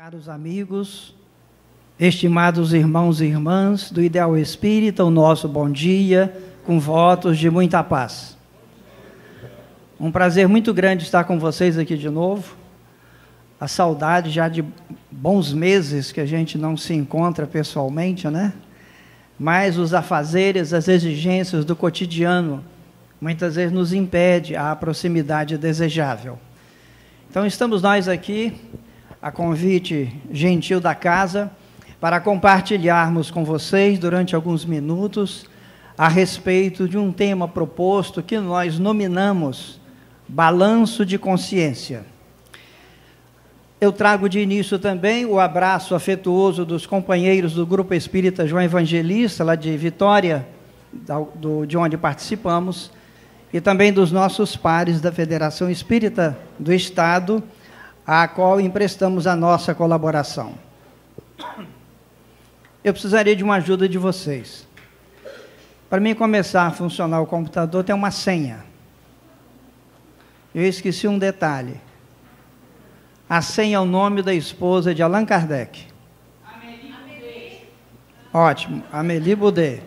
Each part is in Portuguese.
Caros amigos, estimados irmãos e irmãs do Ideal Espírita, o nosso bom dia, com votos de muita paz. Um prazer muito grande estar com vocês aqui de novo. A saudade já de bons meses que a gente não se encontra pessoalmente, né? Mas os afazeres, as exigências do cotidiano, muitas vezes nos impede a proximidade desejável. Então estamos nós aqui, a convite gentil da casa, para compartilharmos com vocês durante alguns minutos a respeito de um tema proposto que nós nominamos Balanço de Consciência. Eu trago de início também o abraço afetuoso dos companheiros do Grupo Espírita João Evangelista, lá de Vitória, de onde participamos, e também dos nossos pares da Federação Espírita do Estado, à qual emprestamos a nossa colaboração. Eu precisaria de uma ajuda de vocês. Para mim começar a funcionar o computador, tem uma senha. Eu esqueci um detalhe. A senha é o nome da esposa de Allan Kardec. Amélie Boudet. Ótimo, Amélie Boudet.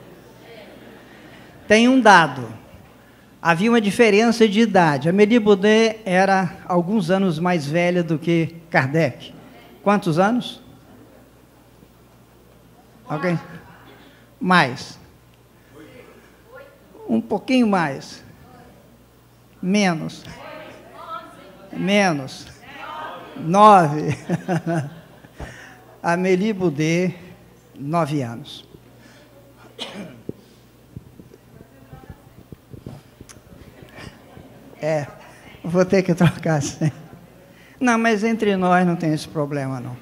Tem um dado. Havia uma diferença de idade. Amélie Boudet era alguns anos mais velha do que Kardec. Quantos anos? Alguém? Mais. Um pouquinho mais. Menos. Menos. 9. Amélie Boudet, 9 anos. Vou ter que trocar assim. Não, mas entre nós não tem esse problema, não.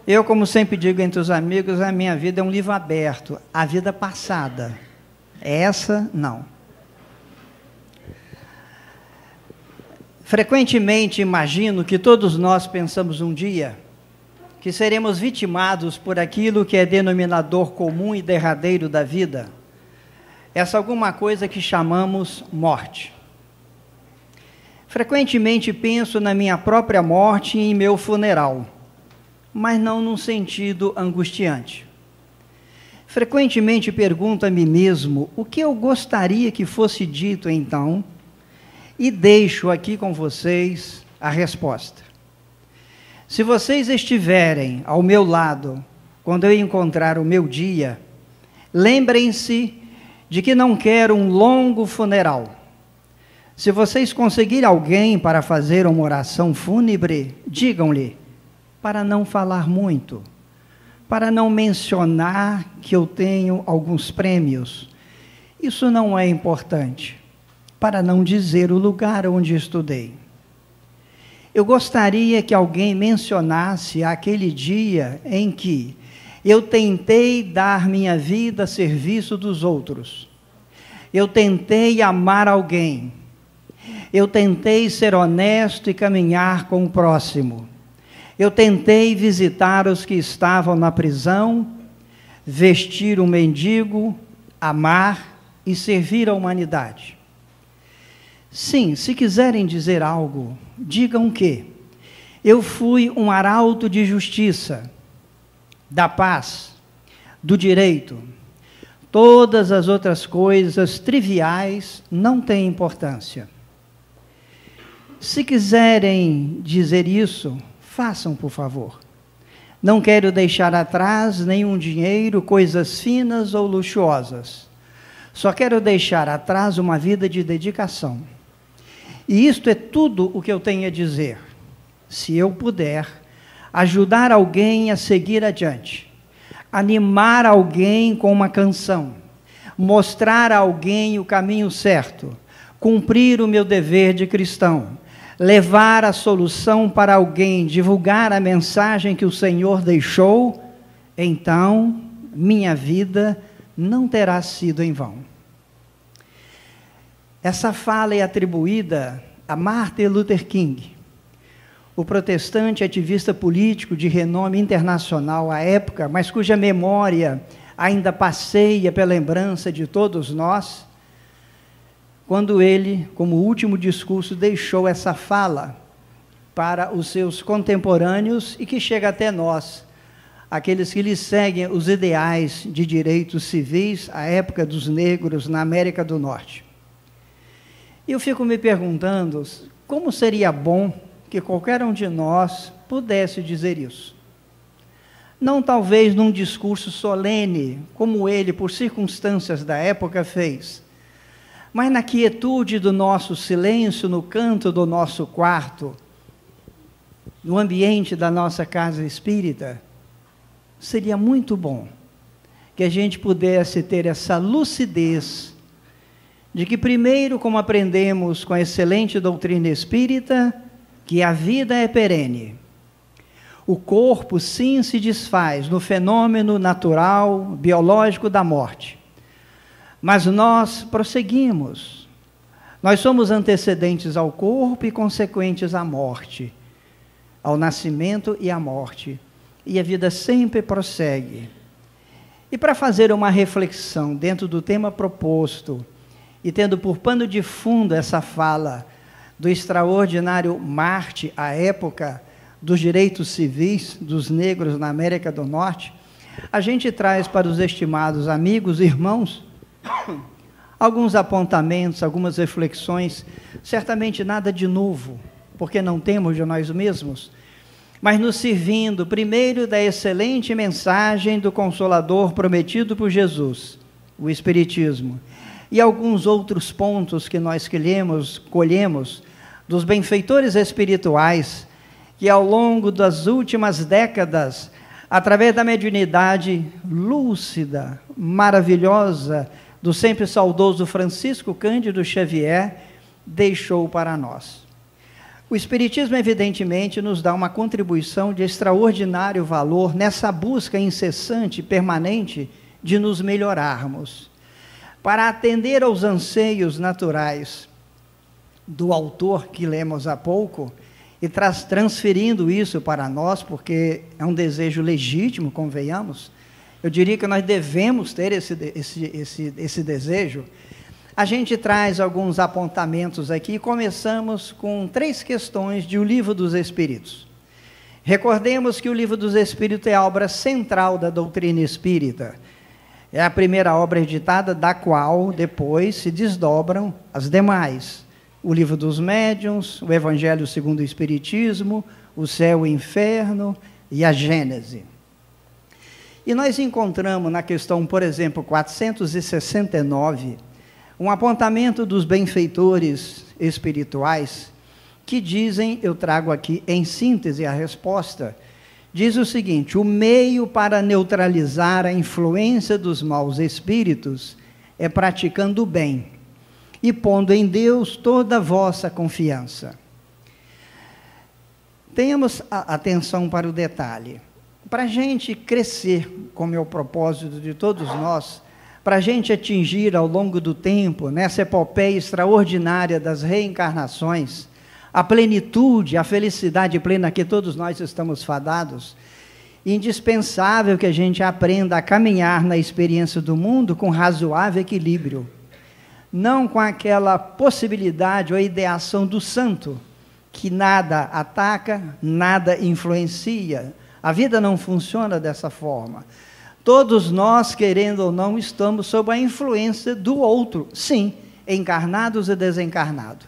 Eu, como sempre digo entre os amigos, a minha vida é um livro aberto. A vida passada. Essa, não. Frequentemente imagino que todos nós pensamos um dia que seremos vitimados por aquilo que é denominador comum e derradeiro da vida. Essa alguma coisa que chamamos morte. Frequentemente penso na minha própria morte e em meu funeral, mas não num sentido angustiante. Frequentemente pergunto a mim mesmo o que eu gostaria que fosse dito então, e deixo aqui com vocês a resposta. Se vocês estiverem ao meu lado, quando eu encontrar o meu dia, lembrem-se de que não quero um longo funeral. Se vocês conseguirem alguém para fazer uma oração fúnebre, digam-lhe, para não falar muito, para não mencionar que eu tenho alguns prêmios. Isso não é importante, para não dizer o lugar onde estudei. Eu gostaria que alguém mencionasse aquele dia em que eu tentei dar minha vida a serviço dos outros. Eu tentei amar alguém. Eu tentei ser honesto e caminhar com o próximo. Eu tentei visitar os que estavam na prisão, vestir um mendigo, amar e servir a humanidade. Sim, se quiserem dizer algo, digam que eu fui um arauto de justiça, da paz, do direito. Todas as outras coisas triviais não têm importância. Se quiserem dizer isso, façam, por favor. Não quero deixar atrás nenhum dinheiro, coisas finas ou luxuosas. Só quero deixar atrás uma vida de dedicação. E isto é tudo o que eu tenho a dizer. Se eu puder ajudar alguém a seguir adiante, animar alguém com uma canção, mostrar a alguém o caminho certo, cumprir o meu dever de cristão, levar a solução para alguém, divulgar a mensagem que o Senhor deixou, então minha vida não terá sido em vão. Essa fala é atribuída a Martin Luther King, o protestante ativista político de renome internacional à época, mas cuja memória ainda passeia pela lembrança de todos nós, quando ele, como último discurso, deixou essa fala para os seus contemporâneos e que chega até nós, aqueles que lhe seguem os ideais de direitos civis à época dos negros na América do Norte. E eu fico me perguntando como seria bom que qualquer um de nós pudesse dizer isso. Não talvez num discurso solene, como ele, por circunstâncias da época, fez, mas na quietude do nosso silêncio, no canto do nosso quarto, no ambiente da nossa casa espírita. Seria muito bom que a gente pudesse ter essa lucidez de que, primeiro, como aprendemos com a excelente doutrina espírita, que a vida é perene. O corpo, sim, se desfaz no fenômeno natural, biológico da morte. Mas nós prosseguimos. Nós somos antecedentes ao corpo e consequentes à morte, ao nascimento e à morte. E a vida sempre prossegue. E para fazer uma reflexão dentro do tema proposto, e tendo por pano de fundo essa fala do extraordinário Marte, à época dos direitos civis dos negros na América do Norte, a gente traz para os estimados amigos e irmãos alguns apontamentos, algumas reflexões, certamente nada de novo, porque não temos de nós mesmos, mas nos servindo primeiro da excelente mensagem do Consolador prometido por Jesus, o Espiritismo, e alguns outros pontos que nós colhemos dos benfeitores espirituais que ao longo das últimas décadas, através da mediunidade lúcida, maravilhosa, do sempre saudoso Francisco Cândido Xavier, deixou para nós. O Espiritismo, evidentemente, nos dá uma contribuição de extraordinário valor nessa busca incessante e permanente de nos melhorarmos, para atender aos anseios naturais do autor que lemos há pouco, e transferindo isso para nós, porque é um desejo legítimo, convenhamos. Eu diria que nós devemos ter esse desejo. A gente traz alguns apontamentos aqui e começamos com 3 questões de O Livro dos Espíritos. Recordemos que O Livro dos Espíritos é a obra central da doutrina espírita. É a primeira obra editada, da qual depois se desdobram as demais. O Livro dos Médiuns, o Evangelho segundo o Espiritismo, o Céu e o Inferno e a Gênese. E nós encontramos na questão, por exemplo, 469, um apontamento dos benfeitores espirituais que dizem, eu trago aqui em síntese a resposta, diz o seguinte: o meio para neutralizar a influência dos maus espíritos é praticando o bem e pondo em Deus toda a vossa confiança. Tenhamos atenção para o detalhe. Para a gente crescer, como é o propósito de todos nós, para a gente atingir ao longo do tempo, nessa epopeia extraordinária das reencarnações, a plenitude, a felicidade plena que todos nós estamos fadados, indispensável que a gente aprenda a caminhar na experiência do mundo com razoável equilíbrio, não com aquela possibilidade ou ideação do santo, que nada ataca, nada influencia. A vida não funciona dessa forma. Todos nós, querendo ou não, estamos sob a influência do outro, sim, encarnados e desencarnados.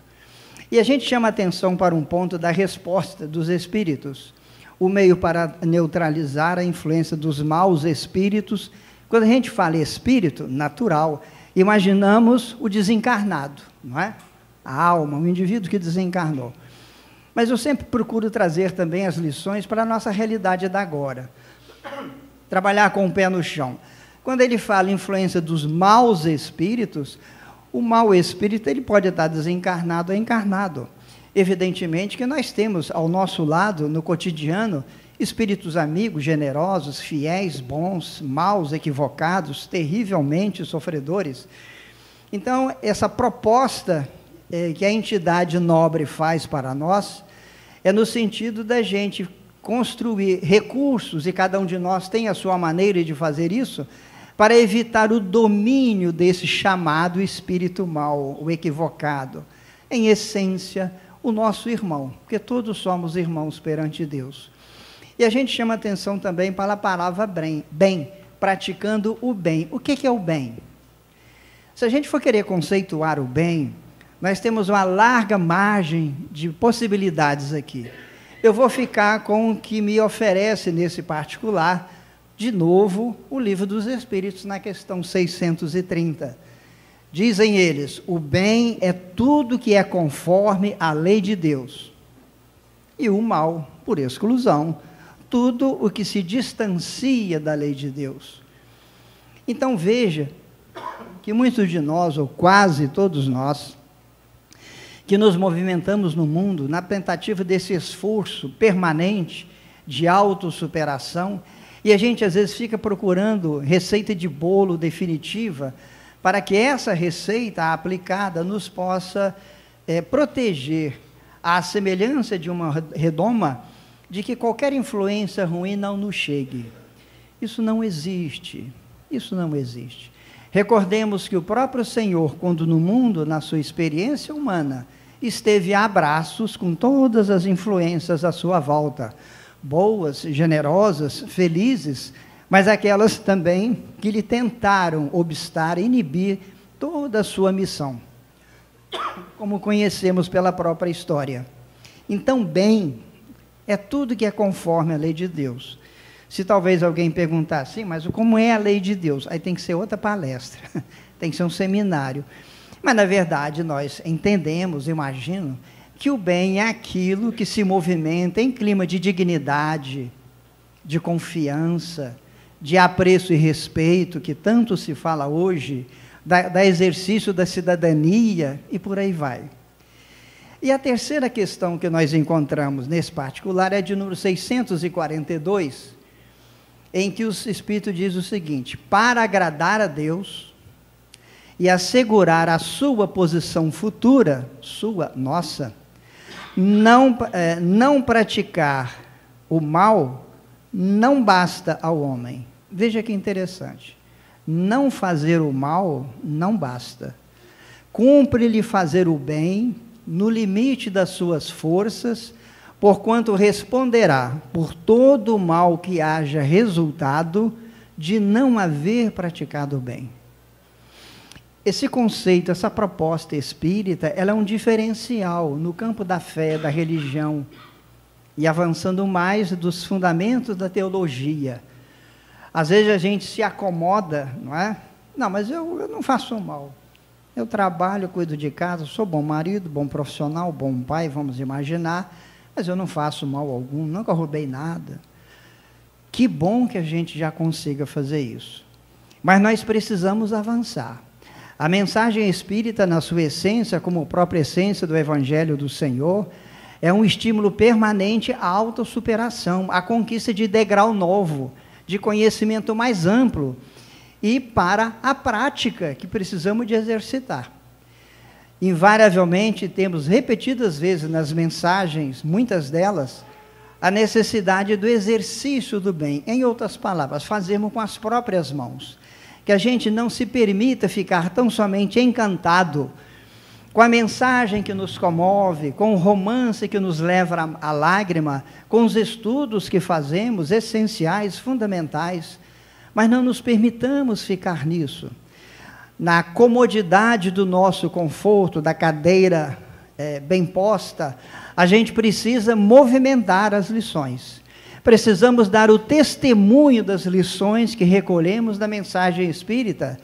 E a gente chama atenção para um ponto da resposta dos espíritos, o meio para neutralizar a influência dos maus espíritos. Quando a gente fala espírito, natural, imaginamos o desencarnado, não é? A alma, o indivíduo que desencarnou. Mas eu sempre procuro trazer também as lições para a nossa realidade da agora. Trabalhar com o pé no chão. Quando ele fala influência dos maus espíritos, o mau espírito ele pode estar desencarnado ou encarnado. Evidentemente que nós temos ao nosso lado, no cotidiano, espíritos amigos, generosos, fiéis, bons, maus, equivocados, terrivelmente sofredores. Então, essa proposta que a entidade nobre faz para nós é no sentido da gente construir recursos, e cada um de nós tem a sua maneira de fazer isso, para evitar o domínio desse chamado espírito mau, o equivocado. Em essência, o nosso irmão, porque todos somos irmãos perante Deus. E a gente chama atenção também para a palavra bem, praticando o bem. O que é o bem? Se a gente for querer conceituar o bem, nós temos uma larga margem de possibilidades aqui. Eu vou ficar com o que me oferece nesse particular, de novo, o Livro dos Espíritos, na questão 630. Dizem eles, o bem é tudo que é conforme à lei de Deus. E o mal, por exclusão, tudo o que se distancia da lei de Deus. Então veja que muitos de nós, ou quase todos nós, que nos movimentamos no mundo na tentativa desse esforço permanente de autossuperação, e a gente às vezes fica procurando receita de bolo definitiva, para que essa receita aplicada nos possa proteger, à semelhança de uma redoma, de que qualquer influência ruim não nos chegue. Isso não existe, isso não existe. Recordemos que o próprio Senhor, quando no mundo, na sua experiência humana, esteve a abraços com todas as influências à sua volta, boas, generosas, felizes, mas aquelas também que lhe tentaram obstar, inibir toda a sua missão, como conhecemos pela própria história. Então, bem é tudo que é conforme a lei de Deus. Se talvez alguém perguntar assim, mas como é a lei de Deus? Aí tem que ser outra palestra, tem que ser um seminário. Mas, na verdade, nós entendemos, imagino, que o bem é aquilo que se movimenta em clima de dignidade, de confiança, de apreço e respeito, que tanto se fala hoje, da exercício da cidadania, e por aí vai. E a terceira questão que nós encontramos nesse particular é de número 642, em que o Espírito diz o seguinte: para agradar a Deus e assegurar a sua posição futura, nossa, não praticar o mal não basta ao homem. Veja que interessante. Não fazer o mal não basta. Cumpre-lhe fazer o bem no limite das suas forças, porquanto responderá por todo o mal que haja resultado de não haver praticado o bem. Esse conceito, essa proposta espírita, ela é um diferencial no campo da fé, da religião, e avançando mais dos fundamentos da teologia. Às vezes a gente se acomoda, não é? Não, mas eu não faço mal. Eu trabalho, cuido de casa, sou bom marido, bom profissional, bom pai, vamos imaginar, mas eu não faço mal algum, nunca roubei nada. Que bom que a gente já consiga fazer isso. Mas nós precisamos avançar. A mensagem espírita, na sua essência, como a própria essência do Evangelho do Senhor, é um estímulo permanente à autossuperação, à conquista de degrau novo, de conhecimento mais amplo, e para a prática que precisamos de exercitar. Invariavelmente, temos repetidas vezes nas mensagens, muitas delas, a necessidade do exercício do bem. Em outras palavras, fazermos com as próprias mãos. Que a gente não se permita ficar tão somente encantado com a mensagem que nos comove, com o romance que nos leva à lágrima, com os estudos que fazemos, essenciais, fundamentais, mas não nos permitamos ficar nisso. Na comodidade do nosso conforto, da cadeira bem posta, a gente precisa movimentar as lições. Precisamos dar o testemunho das lições que recolhemos da mensagem espírita,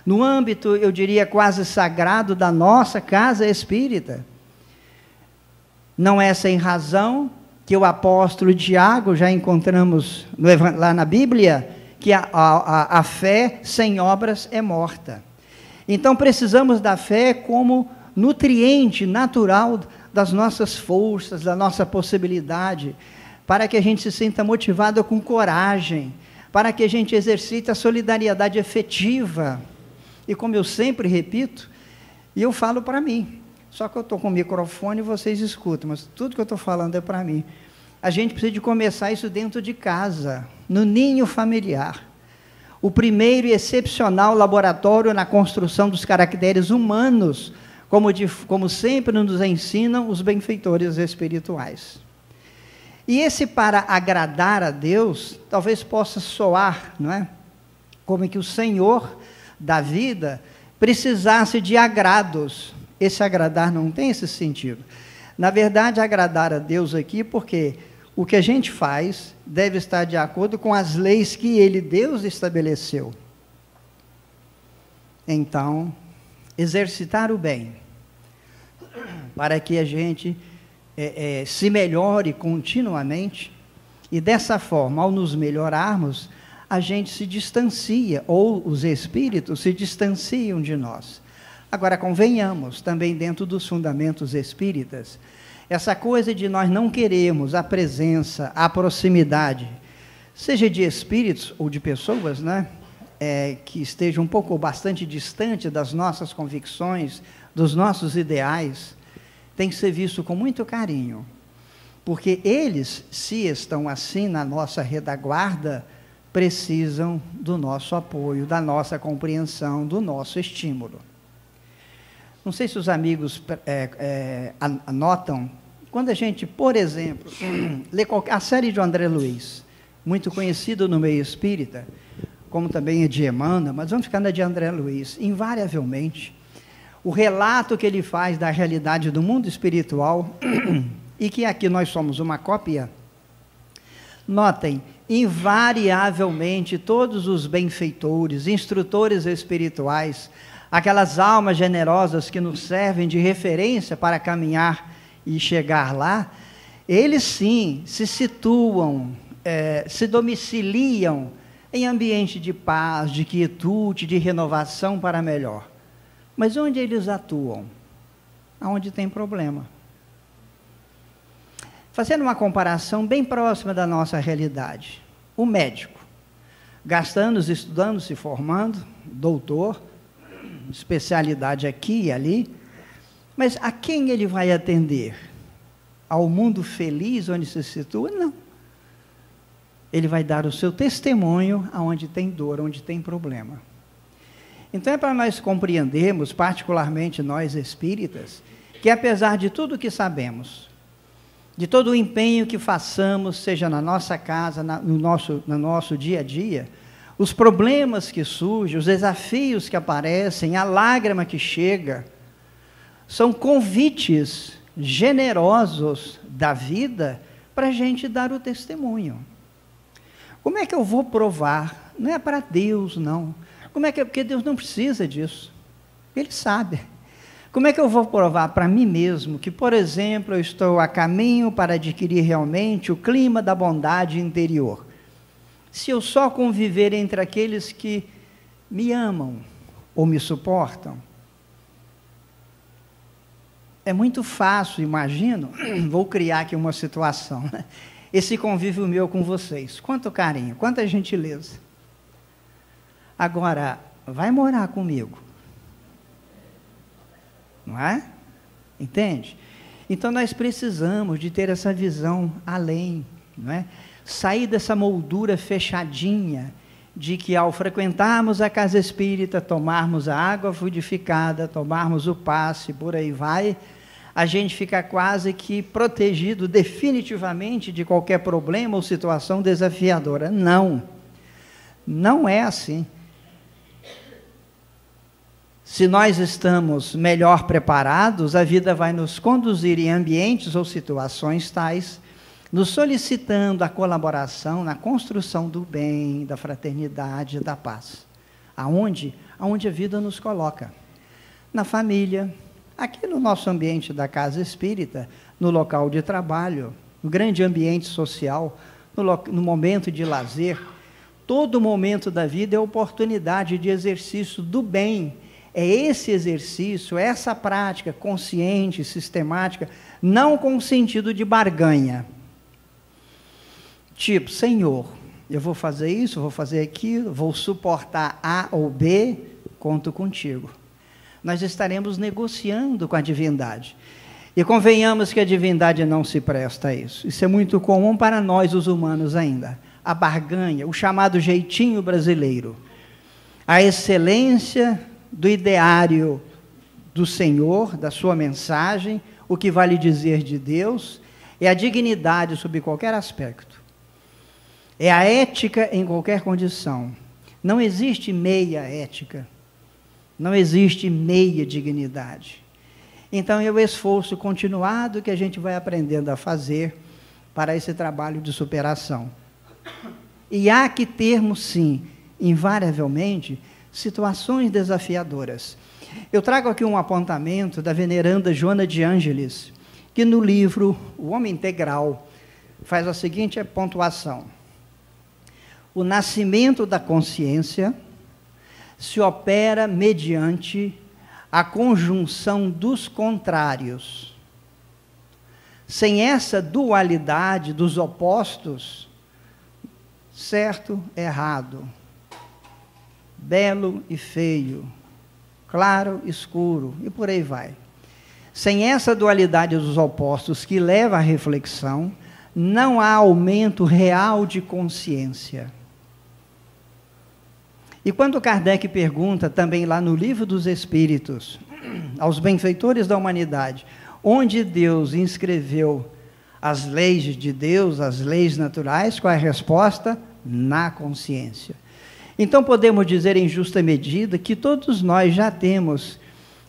no âmbito, eu diria, quase sagrado da nossa casa espírita. Não é sem razão que o apóstolo Tiago, já encontramos lá na Bíblia, que a fé sem obras é morta. Então precisamos da fé como nutriente natural das nossas forças, da nossa possibilidade, para que a gente se sinta motivado com coragem, para que a gente exercite a solidariedade efetiva. E como eu sempre repito, e eu falo para mim, só que eu estou com o microfone e vocês escutam, mas tudo que eu estou falando é para mim. A gente precisa de começar isso dentro de casa, no ninho familiar. O primeiro e excepcional laboratório na construção dos caracteres humanos, como sempre nos ensinam os benfeitores espirituais. E esse para agradar a Deus, talvez possa soar, não é? Como que o Senhor da vida precisasse de agrados. Esse agradar não tem esse sentido. Na verdade, agradar a Deus aqui, porque o que a gente faz deve estar de acordo com as leis que Ele, Deus, estabeleceu. Então, exercitar o bem, para que a gente se melhore continuamente, e dessa forma, ao nos melhorarmos, a gente se distancia, ou os espíritos se distanciam de nós. Agora, convenhamos, também dentro dos fundamentos espíritas, essa coisa de nós não queremos a presença, a proximidade, seja de espíritos ou de pessoas, né, que estejam um pouco ou bastante distante das nossas convicções, dos nossos ideais, tem que ser visto com muito carinho, porque eles, se estão assim na nossa retaguarda, precisam do nosso apoio, da nossa compreensão, do nosso estímulo. Não sei se os amigos anotam, quando a gente, por exemplo, lê a série de André Luiz, muito conhecido no meio espírita, como também é de Emmanuel, mas vamos ficar na de André Luiz, invariavelmente, o relato que ele faz da realidade do mundo espiritual, e que aqui nós somos uma cópia, notem, invariavelmente todos os benfeitores, instrutores espirituais, aquelas almas generosas que nos servem de referência para caminhar e chegar lá, eles sim se situam, se domiciliam em ambiente de paz, de quietude, de renovação para melhor. Mas onde eles atuam? Aonde tem problema. Fazendo uma comparação bem próxima da nossa realidade. O médico, gastando, estudando, se formando, doutor, especialidade aqui e ali, mas a quem ele vai atender? Ao mundo feliz onde se situa? Não. Ele vai dar o seu testemunho aonde tem dor, onde tem problema. Então é para nós compreendermos, particularmente nós espíritas, que apesar de tudo que sabemos, de todo o empenho que façamos, seja na nossa casa, no nosso dia a dia, os problemas que surgem, os desafios que aparecem, a lágrima que chega, são convites generosos da vida para a gente dar o testemunho. Como é que eu vou provar? Não é para Deus, não. Como é que porque Deus não precisa disso. Ele sabe. Como é que eu vou provar para mim mesmo que, por exemplo, eu estou a caminho para adquirir realmente o clima da bondade interior? Se eu só conviver entre aqueles que me amam ou me suportam, é muito fácil, imagino, vou criar aqui uma situação, né? Esse convívio meu com vocês, quanto carinho, quanta gentileza. Agora, vai morar comigo, não é? Entende? Então nós precisamos de ter essa visão além, não é? Sair dessa moldura fechadinha de que ao frequentarmos a casa espírita, tomarmos a água fluidificada, tomarmos o passe, por aí vai, a gente fica quase que protegido definitivamente de qualquer problema ou situação desafiadora. Não, não é assim. Se nós estamos melhor preparados, a vida vai nos conduzir em ambientes ou situações tais, nos solicitando a colaboração na construção do bem, da fraternidade, da paz. Aonde a vida nos coloca. Na família, aqui no nosso ambiente da casa espírita, no local de trabalho, no grande ambiente social, no momento de lazer. Todo momento da vida é oportunidade de exercício do bem. É esse exercício, essa prática consciente, sistemática, não com o sentido de barganha. Tipo, Senhor, eu vou fazer isso, vou fazer aquilo, vou suportar A ou B, conto contigo. Nós estaremos negociando com a divindade. E convenhamos que a divindade não se presta a isso. Isso é muito comum para nós, os humanos, ainda. A barganha, o chamado jeitinho brasileiro. A excelência do ideário do Senhor, da sua mensagem, o que vale dizer de Deus, é a dignidade sob qualquer aspecto. É a ética em qualquer condição. Não existe meia ética. Não existe meia dignidade. Então é o esforço continuado que a gente vai aprendendo a fazer para esse trabalho de superação. E há que termos, sim, invariavelmente, situações desafiadoras. Eu trago aqui um apontamento da veneranda Joana de Ângeles, que no livro O Homem Integral faz a seguinte pontuação: o nascimento da consciência se opera mediante a conjunção dos contrários. Sem essa dualidade dos opostos, certo, errado, belo e feio, claro, escuro, e por aí vai. Sem essa dualidade dos opostos que leva à reflexão, não há aumento real de consciência. E quando Kardec pergunta, também lá no Livro dos Espíritos, aos benfeitores da humanidade, onde Deus inscreveu as leis de Deus, as leis naturais, qual é a resposta? Na consciência. Então podemos dizer em justa medida que todos nós já temos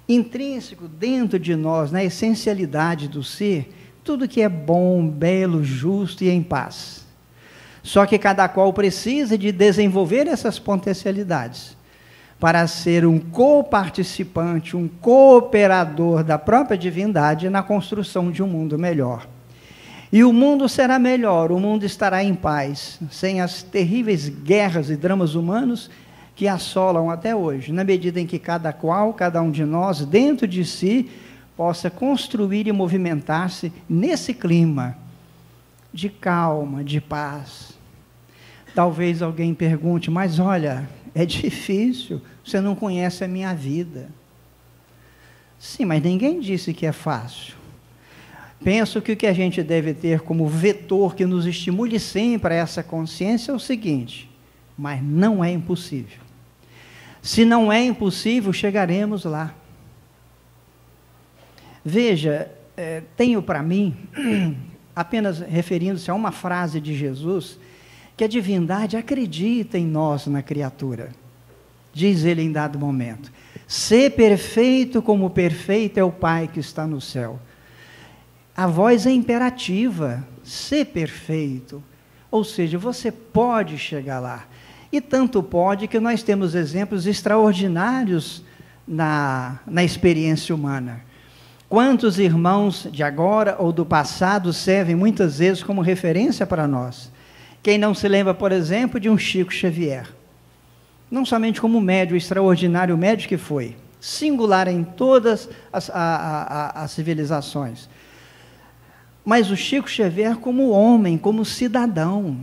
intrínseco dentro de nós, na essencialidade do ser, tudo que é bom, belo, justo e em paz. Só que cada qual precisa de desenvolver essas potencialidades para ser um coparticipante, um cooperador da própria divindade na construção de um mundo melhor. E o mundo será melhor, o mundo estará em paz, sem as terríveis guerras e dramas humanos que assolam até hoje, na medida em que cada um de nós, dentro de si, possa construir e movimentar-se nesse clima de calma, de paz. Talvez alguém pergunte, mas olha, é difícil, você não conhece a minha vida. Sim, mas ninguém disse que é fácil. Penso que o que a gente deve ter como vetor que nos estimule sempre a essa consciência é o seguinte: mas não é impossível. Se não é impossível, chegaremos lá. Veja, tenho para mim, apenas referindo-se a uma frase de Jesus, que a divindade acredita em nós, na criatura. Diz ele em dado momento: ser perfeito como perfeito é o Pai que está no céu. A voz é imperativa, ser perfeito. Ou seja, você pode chegar lá. E tanto pode que nós temos exemplos extraordinários na experiência humana. Quantos irmãos de agora ou do passado servem muitas vezes como referência para nós? Quem não se lembra, por exemplo, de um Chico Xavier? Não somente como médium, extraordinário médium que foi, singular em todas as civilizações, mas o Chico Xavier como homem, como cidadão.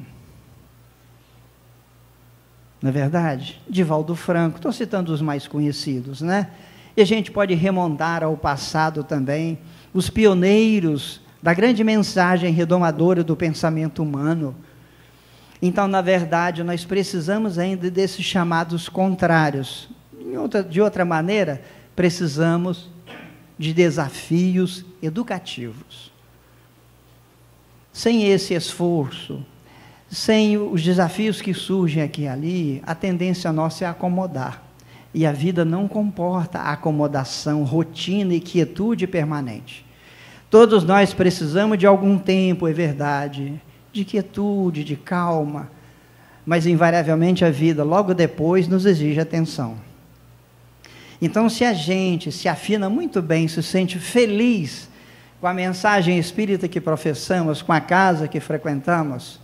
Não é verdade? Divaldo Franco, estou citando os mais conhecidos, né? E a gente pode remontar ao passado também, os pioneiros da grande mensagem redomadora do pensamento humano. Então, na verdade, nós precisamos ainda desses chamados contrários. De outra maneira, precisamos de desafios educativos. Sem esse esforço, sem os desafios que surgem aqui e ali, a tendência nossa é acomodar. E a vida não comporta acomodação, rotina e quietude permanente. Todos nós precisamos de algum tempo, é verdade, de quietude, de calma, mas invariavelmente a vida, logo depois, nos exige atenção. Então, se a gente se afina muito bem, se sente feliz com a mensagem espírita que professamos, com a casa que frequentamos,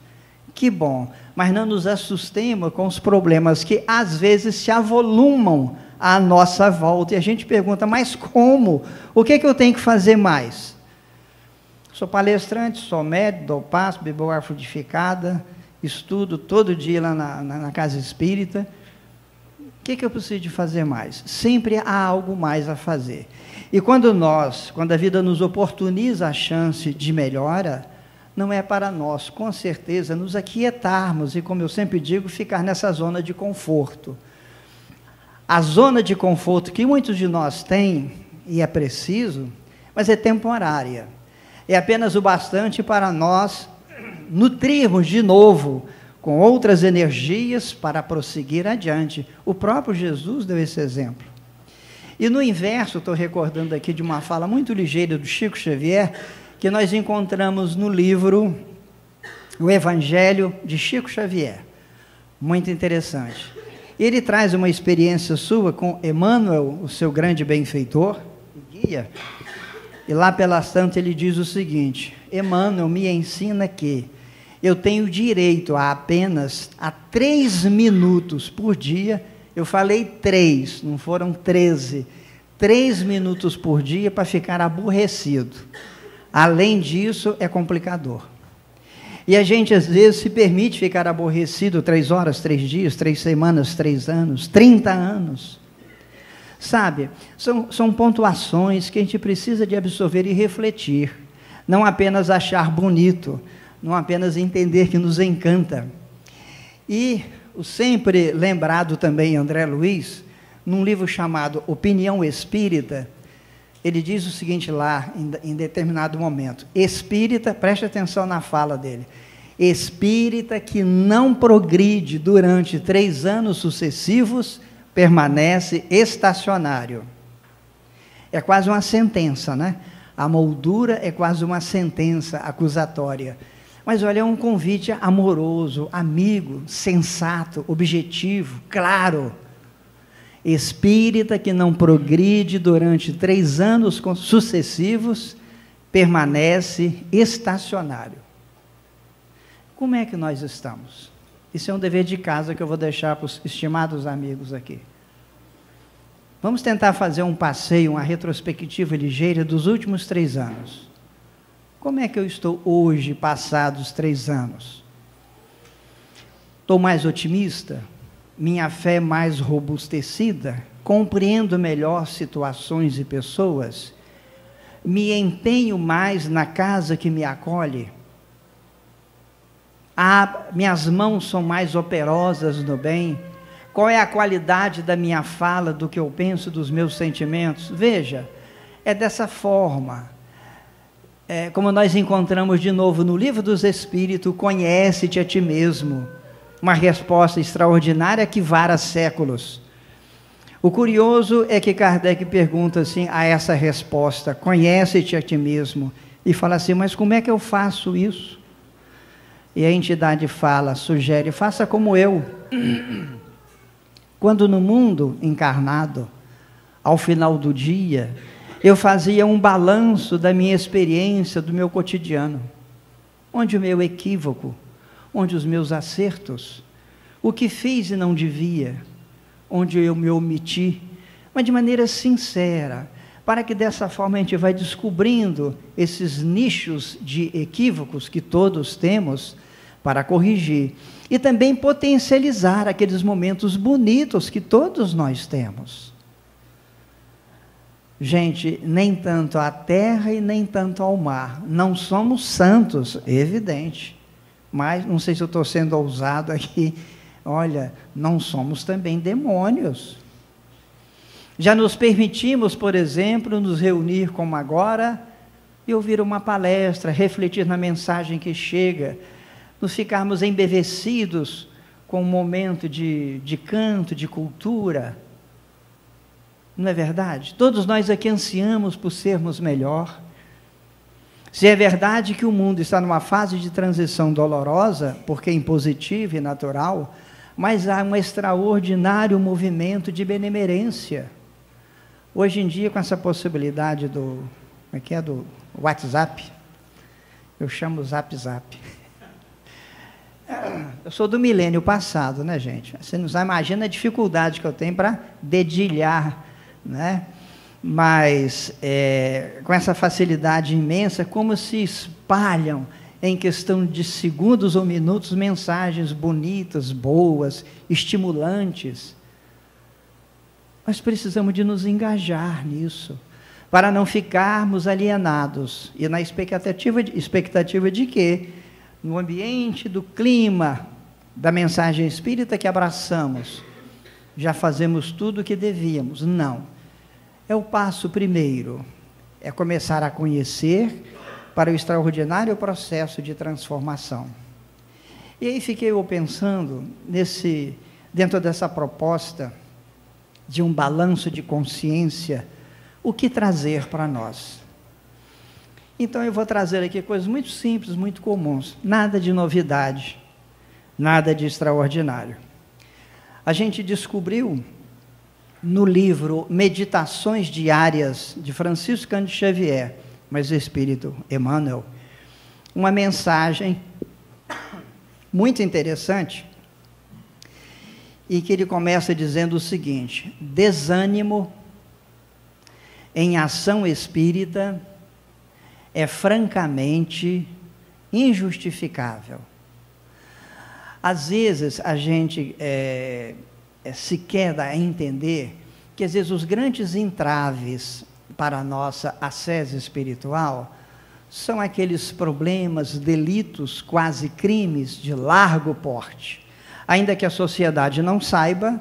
que bom, mas não nos assustemos com os problemas que às vezes se avolumam à nossa volta, e a gente pergunta, mas como? O que é que eu tenho que fazer mais? Sou palestrante, sou médico, dou passo, bebo ar frutificada, estudo todo dia lá na casa espírita. O que eu preciso de fazer mais? Sempre há algo mais a fazer. E quando a vida nos oportuniza a chance de melhora, não é para nós, com certeza, nos aquietarmos e, como eu sempre digo, ficar nessa zona de conforto. A zona de conforto que muitos de nós têm, e é preciso, mas é temporária. É apenas o bastante para nós nutrirmos de novo com outras energias para prosseguir adiante. O próprio Jesus deu esse exemplo. E no inverso, estou recordando aqui de uma fala muito ligeira do Chico Xavier, que nós encontramos no livro O Evangelho de Chico Xavier. Muito interessante. Ele traz uma experiência sua com Emmanuel, o seu grande benfeitor e guia, e lá pelas tantas ele diz o seguinte: Emmanuel me ensina que eu tenho direito a apenas 3 minutos por dia. Eu falei 3, não foram 13. 3 minutos por dia para ficar aborrecido. Além disso, é complicador. E a gente, às vezes, se permite ficar aborrecido 3 horas, 3 dias, 3 semanas, 3 anos, 30 anos. Sabe, são pontuações que a gente precisa de absorver e refletir. Não apenas achar bonito, não apenas entender que nos encanta. E o sempre lembrado também André Luiz, num livro chamado Opinião Espírita, ele diz o seguinte lá, em determinado momento: espírita, preste atenção na fala dele, espírita que não progride durante 3 anos sucessivos, permanece estacionário. É quase uma sentença, né? A moldura é quase uma sentença acusatória. Mas olha, é um convite amoroso, amigo, sensato, objetivo, claro. Espírita que não progride durante 3 anos sucessivos, permanece estacionário. Como é que nós estamos? Isso é um dever de casa que eu vou deixar para os estimados amigos aqui. Vamos tentar fazer um passeio, uma retrospectiva ligeira dos últimos 3 anos. Como é que eu estou hoje, passados 3 anos? Estou mais otimista? Minha fé mais robustecida? Compreendo melhor situações e pessoas? Me empenho mais na casa que me acolhe? Minhas mãos são mais operosas no bem? Qual é a qualidade da minha fala, do que eu penso, dos meus sentimentos? Veja, é dessa forma. Como nós encontramos de novo no Livro dos Espíritos, conhece-te a ti mesmo. Uma resposta extraordinária que vara séculos. O curioso é que Kardec pergunta assim a essa resposta: conhece-te a ti mesmo. E fala assim: mas como é que eu faço isso? E a entidade fala, sugere: faça como eu. Quando no mundo encarnado, ao final do dia, eu fazia um balanço da minha experiência, do meu cotidiano. Onde o meu equívoco, onde os meus acertos, o que fiz e não devia, onde eu me omiti, mas de maneira sincera, para que dessa forma a gente vai descobrindo esses nichos de equívocos que todos temos para corrigir, e também potencializar aqueles momentos bonitos que todos nós temos. Gente, nem tanto à terra e nem tanto ao mar. Não somos santos, é evidente. Mas, não sei se eu estou sendo ousado aqui, olha, não somos também demônios. Já nos permitimos, por exemplo, nos reunir como agora e ouvir uma palestra, refletir na mensagem que chega, nos ficarmos embevecidos com um momento de canto, de cultura. Não é verdade? Todos nós aqui ansiamos por sermos melhor. Se é verdade que o mundo está numa fase de transição dolorosa, porque é impositiva e natural, mas há um extraordinário movimento de benemerência. Hoje em dia, com essa possibilidade do WhatsApp, eu chamo Zap. Eu sou do milênio passado, né, gente? Você não imagina a dificuldade que eu tenho para dedilhar, né? Mas com essa facilidade imensa, como se espalham em questão de segundos ou minutos mensagens bonitas, boas, estimulantes. Nós precisamos de nos engajar nisso, para não ficarmos alienados e na expectativa de que, no ambiente do clima da mensagem espírita que abraçamos, já fazemos tudo o que devíamos. Não. É o passo primeiro, é começar a conhecer para o extraordinário processo de transformação. E aí fiquei eu pensando dentro dessa proposta de um balanço de consciência, o que trazer para nós. Então eu vou trazer aqui coisas muito simples, muito comuns, nada de novidade, nada de extraordinário. A gente descobriu no livro Meditações Diárias de Francisco Cândido Xavier, mas o Espírito Emmanuel, uma mensagem muito interessante, e que ele começa dizendo o seguinte: desânimo em ação espírita é francamente injustificável. Às vezes a gente sequer dá a entender que às vezes os grandes entraves para a nossa ascese espiritual são aqueles problemas, delitos, quase crimes de largo porte, ainda que a sociedade não saiba,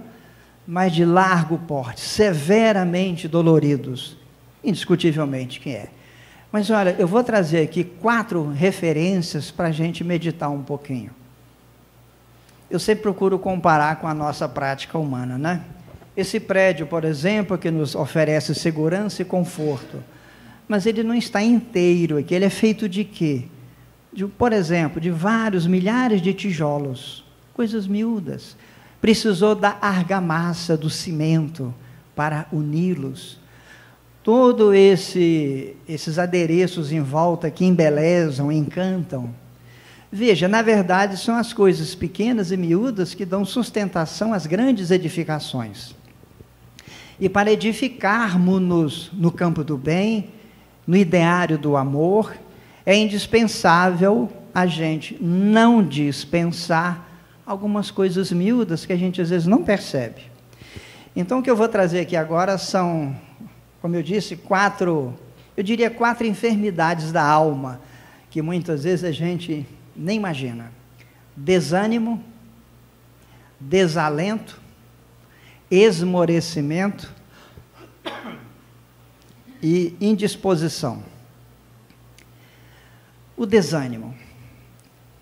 mas de largo porte, severamente doloridos, indiscutivelmente que é. Mas olha, eu vou trazer aqui 4 referências para a gente meditar um pouquinho. Eu sempre procuro comparar com a nossa prática humana, né? Esse prédio, por exemplo, que nos oferece segurança e conforto, mas ele não está inteiro aqui. Ele é feito de quê? Por exemplo, de vários milhares de tijolos, coisas miúdas. Precisou da argamassa, do cimento, para uni-los. Todos esses adereços em volta que embelezam, encantam. Veja, na verdade, são as coisas pequenas e miúdas que dão sustentação às grandes edificações. E para edificarmos-nos no campo do bem, no ideário do amor, é indispensável a gente não dispensar algumas coisas miúdas que a gente às vezes não percebe. Então o que eu vou trazer aqui agora são, como eu disse, 4 enfermidades da alma, que muitas vezes a gente nem imagina: desânimo, desalento, esmorecimento e indisposição. O desânimo.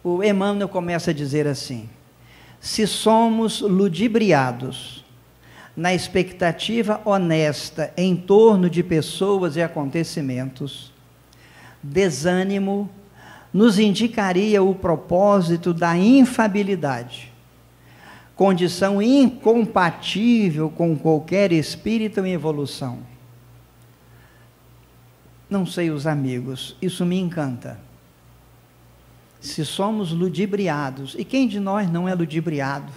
O Emmanuel começa a dizer assim: se somos ludibriados na expectativa honesta em torno de pessoas e acontecimentos, desânimo nos indicaria o propósito da infabilidade, condição incompatível com qualquer espírito em evolução. Não sei os amigos, isso me encanta. Se somos ludibriados, e quem de nós não é ludibriado?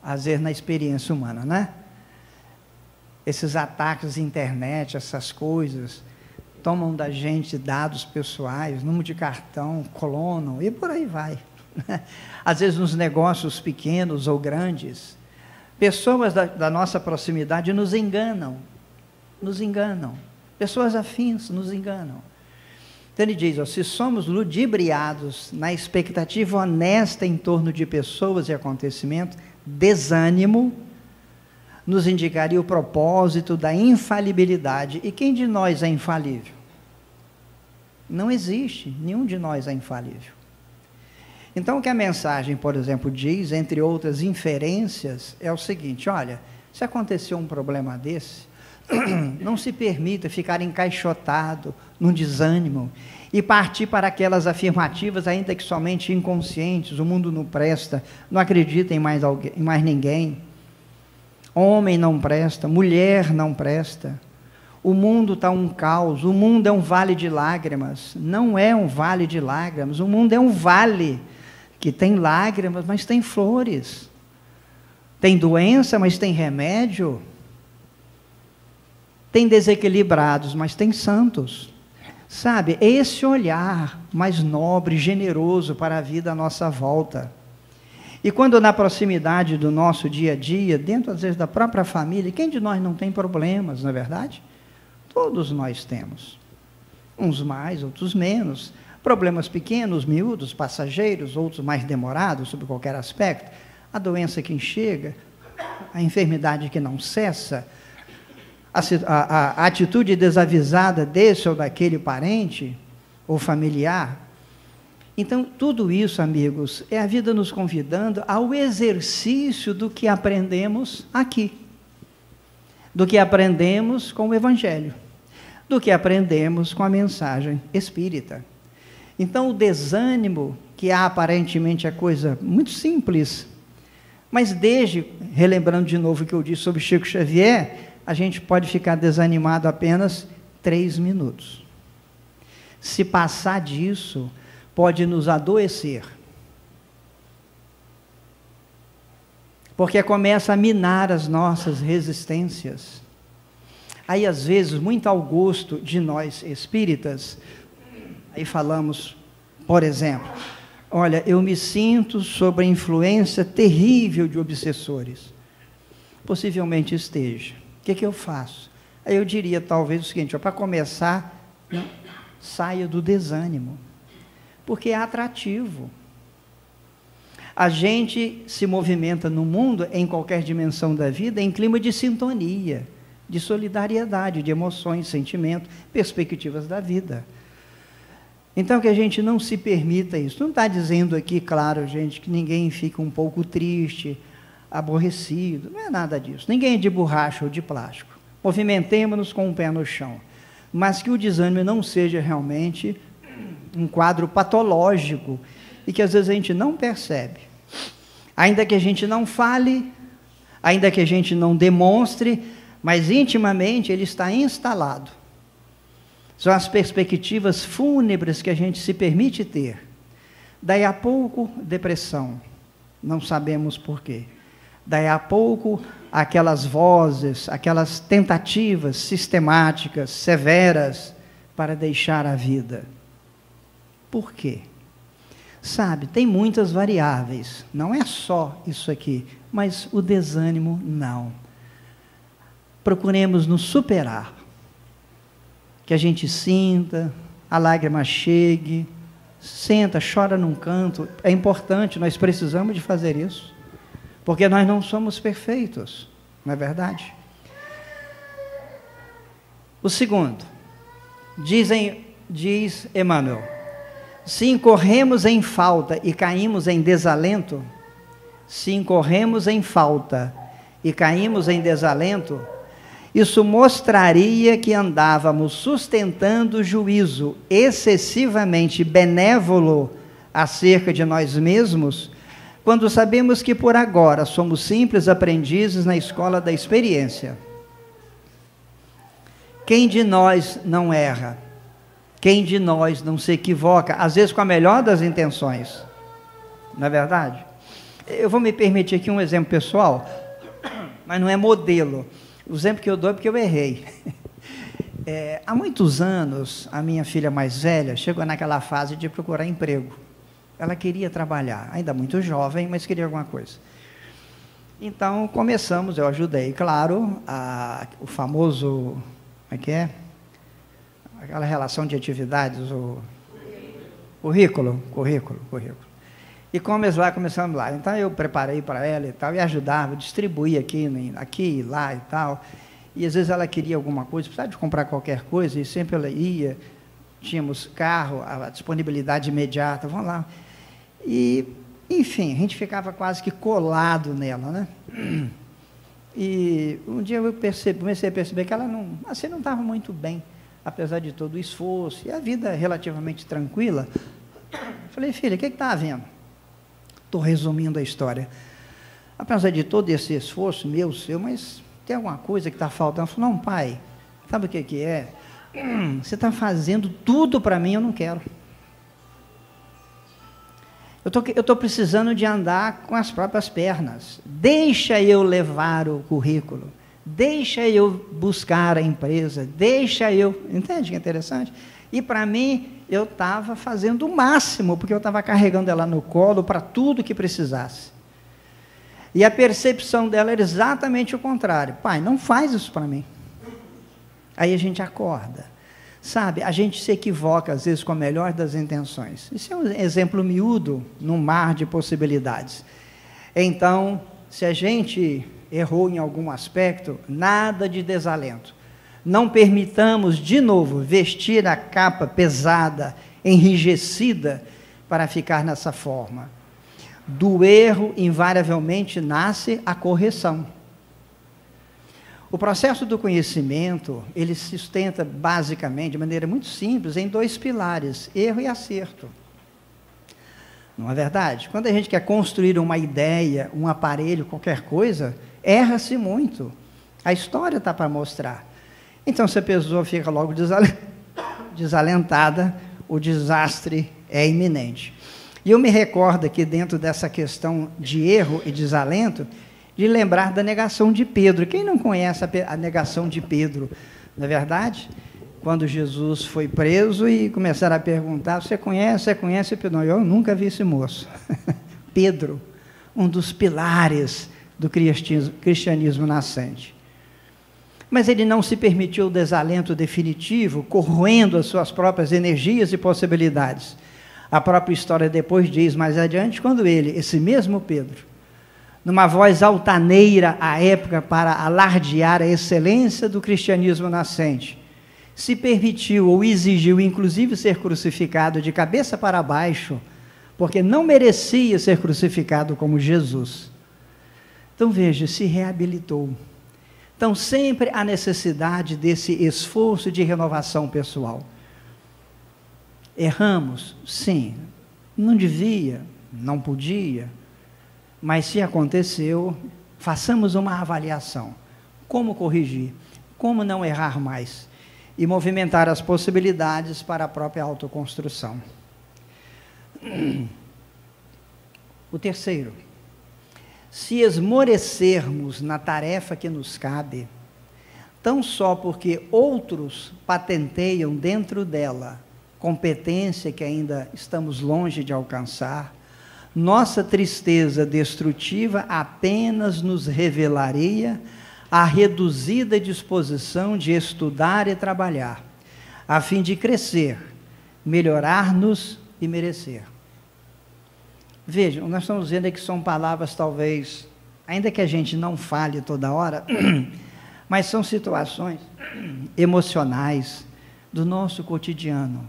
Às vezes na experiência humana, né? Esses ataques de internet, essas coisas, tomam da gente dados pessoais, número de cartão, clonam, e por aí vai. Às vezes nos negócios pequenos ou grandes, pessoas da nossa proximidade nos enganam, pessoas afins nos enganam. Então ele diz, se somos ludibriados na expectativa honesta em torno de pessoas e acontecimentos, desânimo nos indicaria o propósito da infalibilidade. E quem de nós é infalível? Não existe, nenhum de nós é infalível. Então o que a mensagem, por exemplo, diz, entre outras inferências, é o seguinte: olha, se acontecer um problema desse, não se permita ficar encaixotado num desânimo e partir para aquelas afirmativas, ainda que somente inconscientes: o mundo não presta, não acredita em mais ninguém, homem não presta, mulher não presta, o mundo está um caos, o mundo é um vale de lágrimas. Não é um vale de lágrimas, o mundo é um vale que tem lágrimas, mas tem flores, tem doença, mas tem remédio, tem desequilibrados, mas tem santos. Sabe, é esse olhar mais nobre, generoso para a vida à nossa volta. E quando na proximidade do nosso dia a dia, dentro às vezes da própria família, quem de nós não tem problemas, não é verdade? Todos nós temos, uns mais, outros menos, problemas pequenos, miúdos, passageiros, outros mais demorados, sob qualquer aspecto, a doença que chega, a enfermidade que não cessa, a atitude desavisada desse ou daquele parente ou familiar. Então, tudo isso, amigos, é a vida nos convidando ao exercício do que aprendemos aqui, do que aprendemos com o Evangelho, do que aprendemos com a mensagem espírita. Então, o desânimo, que aparentemente é coisa muito simples, mas relembrando de novo o que eu disse sobre Chico Xavier, a gente pode ficar desanimado apenas 3 minutos. Se passar disso, pode nos adoecer. Porque começa a minar as nossas resistências. Aí, às vezes, muito ao gosto de nós espíritas, aí falamos, por exemplo, olha, eu me sinto sob a influência terrível de obsessores. Possivelmente esteja. O que eu faço? Aí eu diria talvez o seguinte, para começar, saia do desânimo, porque é atrativo. A gente se movimenta no mundo, em qualquer dimensão da vida, em clima de sintonia, de solidariedade, de emoções, sentimentos, perspectivas da vida. Então, que a gente não se permita isso. Não está dizendo aqui, claro, gente, que ninguém fica um pouco triste, aborrecido, não é nada disso. Ninguém é de borracha ou de plástico. Movimentemos-nos com o pé no chão. Mas que o desânimo não seja realmente um quadro patológico e que às vezes a gente não percebe. Ainda que a gente não fale, ainda que a gente não demonstre, mas intimamente ele está instalado. São as perspectivas fúnebres que a gente se permite ter. Daí a pouco, depressão. Não sabemos por quê. Daí a pouco, aquelas vozes, aquelas tentativas sistemáticas, severas, para deixar a vida. Por quê? Sabe, tem muitas variáveis. Não é só isso aqui, mas o desânimo não. Procuremos nos superar. Que a gente sinta, a lágrima chegue, senta, chora num canto. É importante, nós precisamos de fazer isso. Porque nós não somos perfeitos, não é verdade? O segundo, diz Emmanuel, se incorremos em falta e caímos em desalento, isso mostraria que andávamos sustentando o juízo excessivamente benévolo acerca de nós mesmos, quando sabemos que por agora somos simples aprendizes na escola da experiência. Quem de nós não erra? Quem de nós não se equivoca? Às vezes com a melhor das intenções. Não é verdade? Eu vou me permitir aqui um exemplo pessoal, mas não é modelo. O exemplo que eu dou é porque eu errei. Há muitos anos, a minha filha mais velha chegou naquela fase de procurar emprego. Ela queria trabalhar, ainda muito jovem, mas queria alguma coisa. Então, começamos, eu ajudei, claro, o famoso, como é que é? Aquela relação de atividades, o currículo. E começamos lá. Então, eu preparei para ela e tal, e ajudava, distribuía aqui e lá e tal. E, às vezes, ela queria alguma coisa, precisava de comprar qualquer coisa, e sempre ela ia, tínhamos carro, a disponibilidade imediata, vamos lá. E, enfim, a gente ficava quase que colado nela, né? E um dia eu comecei a perceber que ela não estava muito bem, apesar de todo o esforço, e a vida relativamente tranquila. Falei, filha, o que está havendo? Estou resumindo a história. Apesar de todo esse esforço, meu, seu, mas tem alguma coisa que está faltando? Eu falei, não, pai, sabe o que é? Você está fazendo tudo para mim, eu não quero. Eu estou precisando de andar com as próprias pernas. Deixa eu levar o currículo. Deixa eu buscar a empresa. Entende que é interessante? E para mim, eu estava fazendo o máximo, porque eu estava carregando ela no colo para tudo que precisasse. E a percepção dela era exatamente o contrário. Pai, não faz isso para mim. Aí a gente acorda. Sabe, a gente se equivoca, às vezes, com a melhor das intenções. Isso é um exemplo miúdo num mar de possibilidades. Então, se a gente errou em algum aspecto, nada de desalento. Não permitamos de novo vestir a capa pesada, enrijecida, para ficar nessa forma. Do erro, invariavelmente, nasce a correção. O processo do conhecimento, ele se sustenta basicamente, de maneira muito simples, em 2 pilares, erro e acerto. Não é verdade? Quando a gente quer construir uma ideia, um aparelho, qualquer coisa, erra-se muito. A história está para mostrar. Então, se a pessoa fica logo desalentada, o desastre é iminente. E eu me recordo aqui, dentro dessa questão de erro e desalento, de lembrar da negação de Pedro. Quem não conhece a negação de Pedro? Não é verdade? Quando Jesus foi preso e começaram a perguntar, você conhece? Pedro? Não, eu nunca vi esse moço. Pedro, um dos pilares do cristianismo nascente. Mas ele não se permitiu o desalento definitivo, corroendo as suas próprias energias e possibilidades. A própria história depois diz, mais adiante, quando ele, esse mesmo Pedro, numa voz altaneira à época para alardear a excelência do cristianismo nascente, se permitiu ou exigiu, inclusive, ser crucificado de cabeça para baixo, porque não merecia ser crucificado como Jesus. Então, veja, se reabilitou. Então, sempre há necessidade desse esforço de renovação pessoal. Erramos? Sim. Não devia, não podia, mas se aconteceu, façamos uma avaliação. Como corrigir? Como não errar mais? E movimentar as possibilidades para a própria autoconstrução. O terceiro, se esmorecermos na tarefa que nos cabe, tão só porque outros patenteiam dentro dela competência que ainda estamos longe de alcançar, nossa tristeza destrutiva apenas nos revelaria a reduzida disposição de estudar e trabalhar, a fim de crescer, melhorar-nos e merecer. Vejam, nós estamos vendo que são palavras talvez, ainda que a gente não fale toda hora, mas são situações emocionais do nosso cotidiano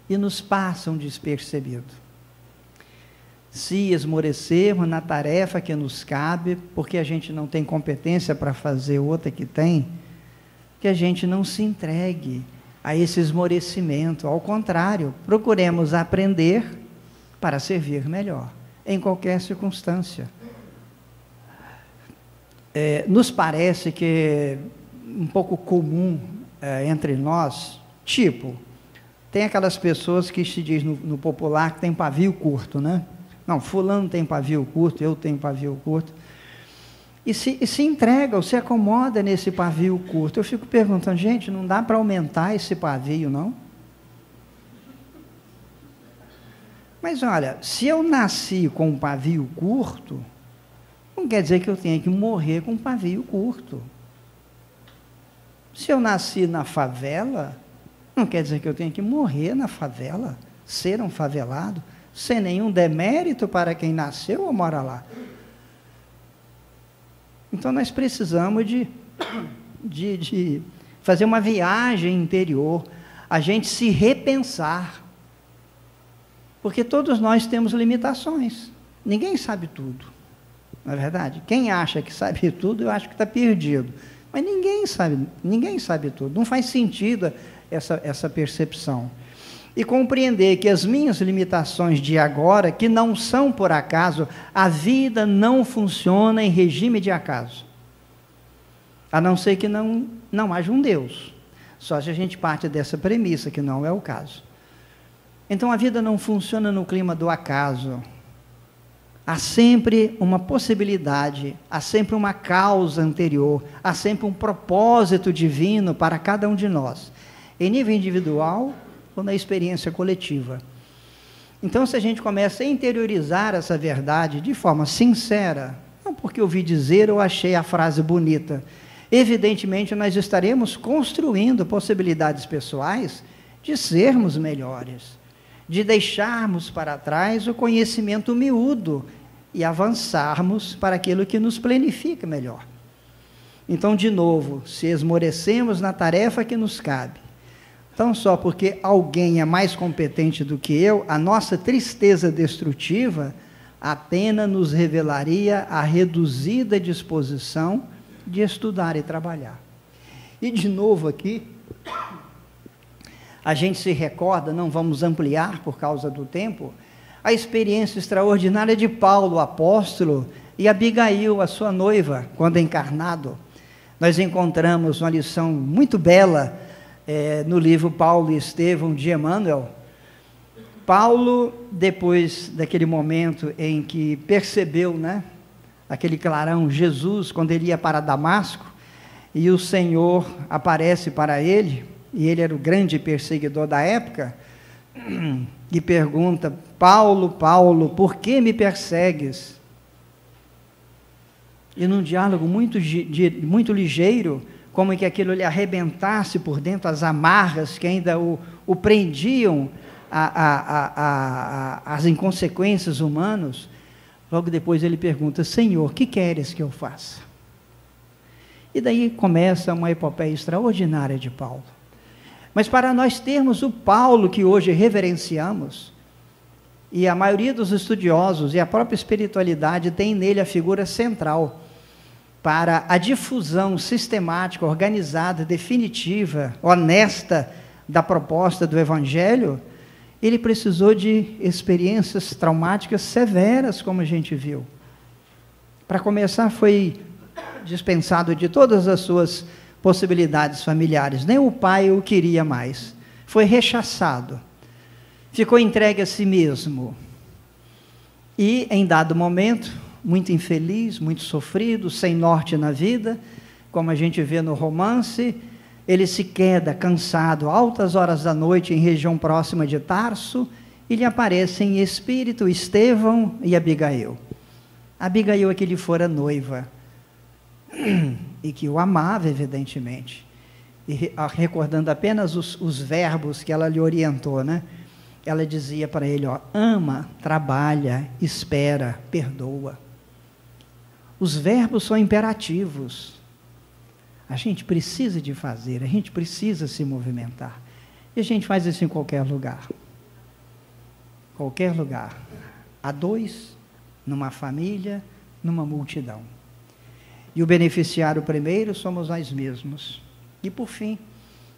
e nos passam despercebido. Se esmorecermos na tarefa que nos cabe, porque a gente não tem competência para fazer outra que tem, que a gente não se entregue a esse esmorecimento. Ao contrário, procuremos aprender para servir melhor, em qualquer circunstância. Nos parece que é um pouco comum entre nós, tipo, tem aquelas pessoas que se diz no popular que tem pavio curto, né? Não, fulano tem pavio curto, eu tenho pavio curto. E se entrega, ou se acomoda nesse pavio curto. Eu fico perguntando, gente, não dá para aumentar esse pavio, não? Mas olha, se eu nasci com um pavio curto, não quer dizer que eu tenha que morrer com um pavio curto. Se eu nasci na favela, não quer dizer que eu tenha que morrer na favela, ser um favelado, sem nenhum demérito para quem nasceu ou mora lá. Então nós precisamos de fazer uma viagem interior, a gente se repensar, porque todos nós temos limitações, ninguém sabe tudo, não é verdade? Quem acha que sabe tudo, eu acho que está perdido, mas ninguém sabe tudo, não faz sentido essa percepção. E compreender que as minhas limitações de agora, que não são por acaso, a vida não funciona em regime de acaso. A não ser que não haja um Deus. Só se a gente parte dessa premissa, que não é o caso. Então a vida não funciona no clima do acaso. Há sempre uma possibilidade, há sempre uma causa anterior, há sempre um propósito divino para cada um de nós. Em nível individual ou na experiência coletiva. Então, se a gente começa a interiorizar essa verdade de forma sincera, não porque ouvi dizer ou achei a frase bonita, evidentemente nós estaremos construindo possibilidades pessoais de sermos melhores, de deixarmos para trás o conhecimento miúdo e avançarmos para aquilo que nos planifica melhor. Então, de novo, se esmorecemos na tarefa que nos cabe, tão só porque alguém é mais competente do que eu, a nossa tristeza destrutiva apenas nos revelaria a reduzida disposição de estudar e trabalhar. E de novo aqui, a gente se recorda, não vamos ampliar por causa do tempo, a experiência extraordinária de Paulo, o apóstolo, e Abigail, a sua noiva, quando encarnado. Nós encontramos uma lição muito bela no livro Paulo e Estevão de Emmanuel. Paulo, depois daquele momento em que percebeu, né, aquele clarão, Jesus, quando ele ia para Damasco, e o Senhor aparece para ele, e ele era o grande perseguidor da época, e pergunta: Paulo, Paulo, por que me persegues? E num diálogo muito ligeiro, como que aquilo lhe arrebentasse por dentro, as amarras que ainda o prendiam às inconsequências humanas. Logo depois ele pergunta: Senhor, que queres que eu faça? E daí começa uma epopeia extraordinária de Paulo. Mas para nós termos o Paulo que hoje reverenciamos, e a maioria dos estudiosos e a própria espiritualidade tem nele a figura central para a difusão sistemática, organizada, definitiva, honesta da proposta do Evangelho, ele precisou de experiências traumáticas severas, como a gente viu. Para começar, foi dispensado de todas as suas possibilidades familiares, nem o pai o queria mais, foi rechaçado, ficou entregue a si mesmo, e em dado momento, muito infeliz, muito sofrido, sem norte na vida, como a gente vê no romance, ele se queda cansado, altas horas da noite, em região próxima de Tarso, e lhe aparecem em espírito Estevão e Abigail. Abigail é que lhe fora noiva, e que o amava, evidentemente, e recordando apenas os verbos que ela lhe orientou, né? Ela dizia para ele, ama, trabalha, espera, perdoa. Os verbos são imperativos. A gente precisa de fazer, a gente precisa se movimentar. E a gente faz isso em qualquer lugar. Qualquer lugar. A dois, numa família, numa multidão. E o beneficiário primeiro somos nós mesmos. E por fim,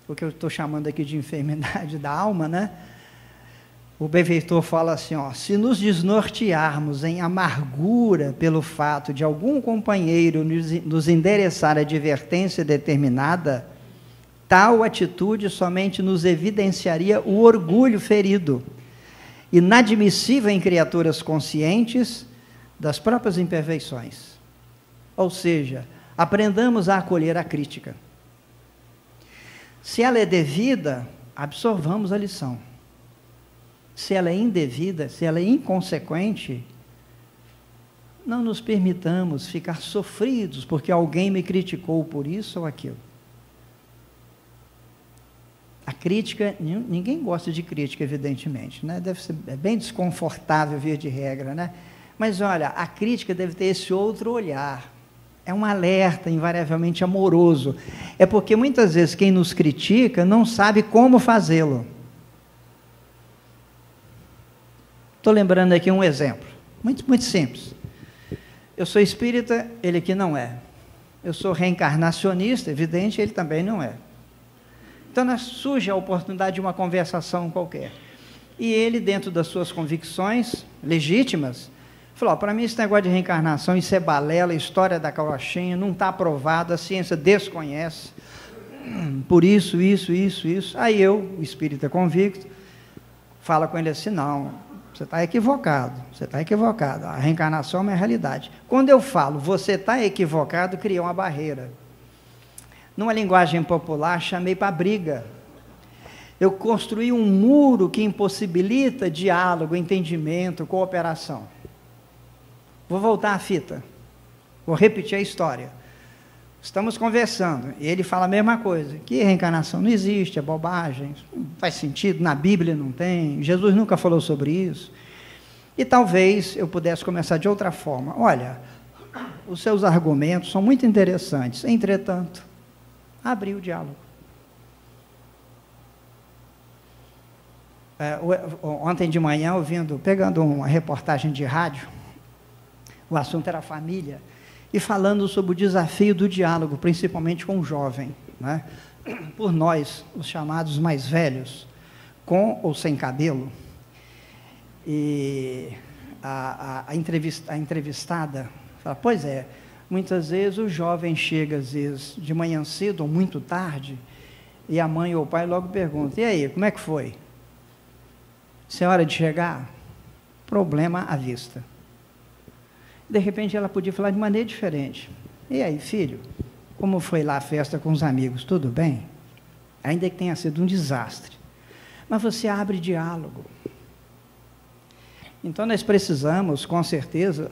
o que eu estou chamando aqui de enfermidade da alma, né? O benfeitor fala assim, se nos desnortearmos em amargura pelo fato de algum companheiro nos endereçar advertência determinada, tal atitude somente nos evidenciaria o orgulho ferido, inadmissível em criaturas conscientes das próprias imperfeições. Ou seja, aprendamos a acolher a crítica. Se ela é devida, absorvamos a lição. Se ela é indevida, se ela é inconsequente, não nos permitamos ficar sofridos porque alguém me criticou por isso ou aquilo. A crítica, ninguém gosta de crítica, evidentemente, né? Deve ser bem desconfortável, via de regra, né? Mas olha, a crítica deve ter esse outro olhar. É um alerta invariavelmente amoroso. É porque muitas vezes quem nos critica não sabe como fazê-lo. Estou lembrando aqui um exemplo, muito simples. Eu sou espírita, ele aqui não é. Eu sou reencarnacionista, evidente, ele também não é. Então surge a oportunidade de uma conversação qualquer. E ele, dentro das suas convicções legítimas, falou, para mim esse negócio de reencarnação, isso é balela, história da carochinha, não está aprovado, a ciência desconhece, por isso. Aí eu, o espírita convicto, fala com ele assim, não, você está equivocado, a reencarnação é uma realidade. Quando eu falo, você está equivocado, cria uma barreira. Numa linguagem popular, chamei para briga. Eu construí um muro que impossibilita diálogo, entendimento, cooperação. Vou voltar à fita, vou repetir a história. Estamos conversando, e ele fala a mesma coisa, que reencarnação não existe, é bobagem, não faz sentido, na Bíblia não tem, Jesus nunca falou sobre isso. E talvez eu pudesse começar de outra forma. Olha, os seus argumentos são muito interessantes. Entretanto, abrir o diálogo. Ontem de manhã, pegando uma reportagem de rádio, o assunto era família, e falando sobre o desafio do diálogo, principalmente com o jovem, né? Por nós, os chamados mais velhos, com ou sem cabelo. E a entrevistada fala, pois é, muitas vezes o jovem chega, às vezes, de manhã cedo ou muito tarde, e a mãe ou o pai logo pergunta, e aí, como é que foi? Se é hora de chegar, problema à vista. De repente ela podia falar de maneira diferente. E aí, filho, como foi lá a festa com os amigos? Tudo bem? Ainda que tenha sido um desastre. Mas você abre diálogo. Então nós precisamos, com certeza,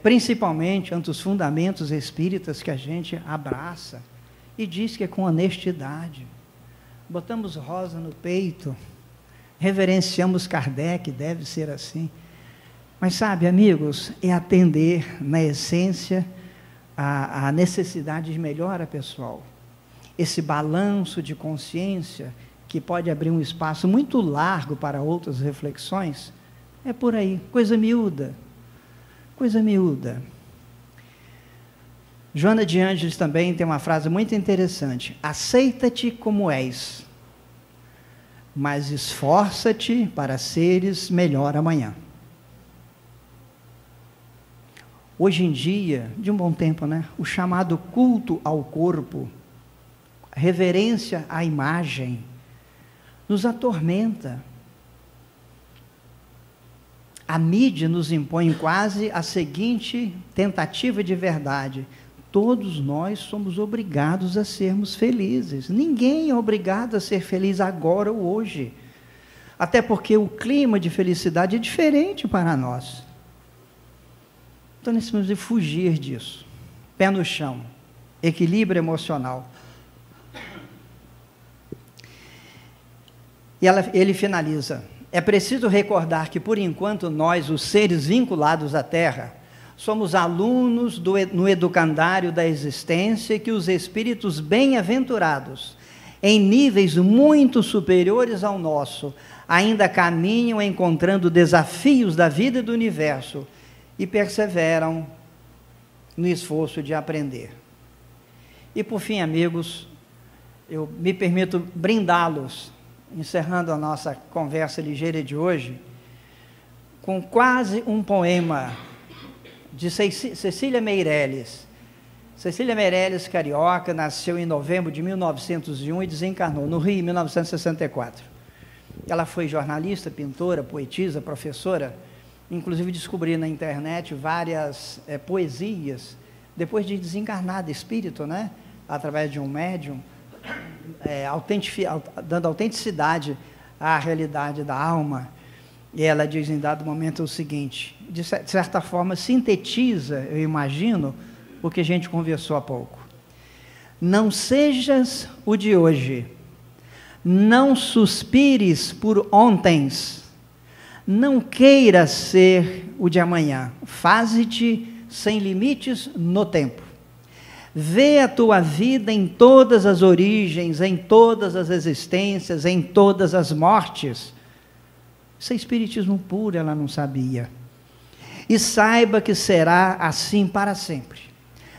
principalmente ante os fundamentos espíritas que a gente abraça e diz que é com honestidade. Botamos rosa no peito, reverenciamos Kardec, deve ser assim. Mas sabe, amigos, é atender na essência a necessidade de melhora pessoal. Esse balanço de consciência que pode abrir um espaço muito largo para outras reflexões, é por aí, coisa miúda, coisa miúda. Joana de Ângeles também tem uma frase muito interessante, aceita-te como és, mas esforça-te para seres melhor amanhã. Hoje em dia, de um bom tempo, né? O chamado culto ao corpo, reverência à imagem, nos atormenta. A mídia nos impõe quase a seguinte tentativa de verdade: todos nós somos obrigados a sermos felizes. Ninguém é obrigado a ser feliz agora ou hoje. Até porque o clima de felicidade é diferente para nós. Então nós temos de fugir disso. Pé no chão, equilíbrio emocional. E ele finaliza, é preciso recordar que por enquanto nós, os seres vinculados à Terra, somos alunos no educandário da existência e que os espíritos bem-aventurados, em níveis muito superiores ao nosso, ainda caminham encontrando desafios da vida e do universo, e perseveram no esforço de aprender. E por fim, amigos, eu me permito brindá-los, encerrando a nossa conversa ligeira de hoje, com quase um poema de Cecília Meirelles. Cecília Meirelles, carioca, nasceu em novembro de 1901 e desencarnou no Rio em 1964. Ela foi jornalista, pintora, poetisa, professora. Inclusive descobri na internet várias poesias, depois de desencarnada, espírito, né? Através de um médium, dando autenticidade à realidade da alma. E ela diz em dado momento o seguinte, de certa forma sintetiza, eu imagino, o que a gente conversou há pouco. Não sejas o de hoje, não suspires por ontens, não queiras ser o de amanhã, faze-te sem limites no tempo. Vê a tua vida em todas as origens, em todas as existências, em todas as mortes. Isso é espiritismo puro, ela não sabia. E saiba que será assim para sempre.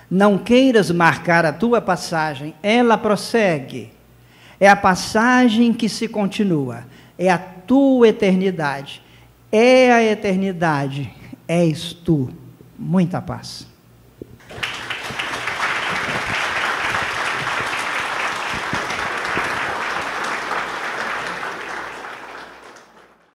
Não queiras marcar a tua passagem, ela prossegue. É a passagem que se continua, é a tua eternidade. É a eternidade, és tu. Muita paz.